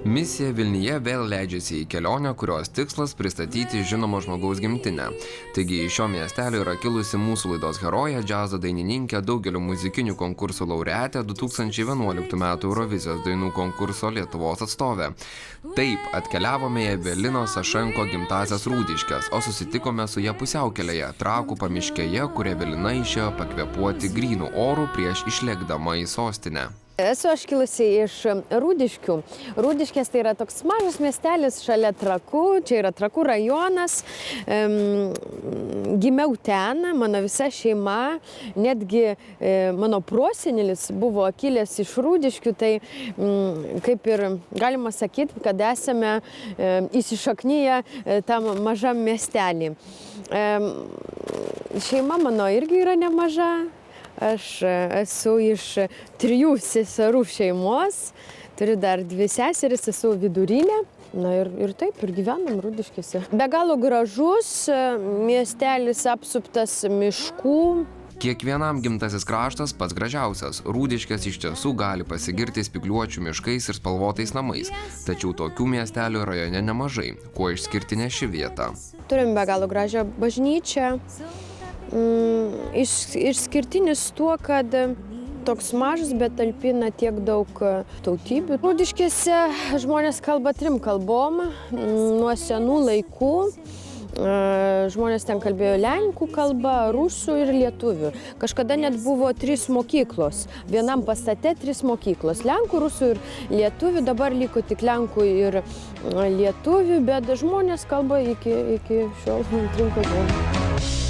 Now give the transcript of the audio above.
Misija Vilniuje vėl leidžiasi į kelionę, kurios tikslas pristatyti žinomo žmogaus gimtinę. Taigi iš šio miestelio yra kilusi mūsų laidos herojė, džiazo dainininkė, daugelio muzikinių konkursų laureatė, 2011 m. Eurovizijos dainų konkurso Lietuvos atstovė. Taip, atkeliavome į Evelinos Sašenko gimtąsias Rūdiškes, o susitikome su ją pusiaukelėje, Trakų pamiškėje, kur Evelina išėjo pakvėpuoti grynų orų prieš išlėkdama į sostinę. Esu aš kilusi iš Rūdiškių. Rūdiškės tai yra toks mažas miestelis šalia Trakų, čia yra Trakų rajonas. Gimiau ten, mano visa šeima, netgi mano prosenelis buvo kilęs iš Rūdiškių, tai kaip ir galima sakyti, kad esame įsišaknyję tam mažam miestelį. Šeima mano irgi yra nemaža. Aš esu iš 3 seserų šeimos, turiu dar 2 seseris, esu vidurinė. Na ir taip, ir gyvenam Rūdiškėse. Be galo gražus, miestelis apsuptas miškų. Kiekvienam gimtasis kraštas pats gražiausias. Rūdiškės iš tiesų gali pasigirti spygliuočių miškais ir spalvotais namais. Tačiau tokių miestelių rajone nemažai. Kuo išskirtinė ši vieta? Turim be galo gražią bažnyčią. Išskirtinis tuo, kad toks mažas, bet talpina tiek daug tautybių. Rūdiškėse žmonės kalba 3 kalbom nuo senų laikų. Žmonės ten kalbėjo lenkų kalbą, rusų ir lietuvių. Kažkada net buvo 3 mokyklos. Vienam pastate 3 mokyklos. Lenkų, rusų ir lietuvių. Dabar liko tik lenkų ir lietuvių, bet žmonės kalba iki šiol 3 kalbom.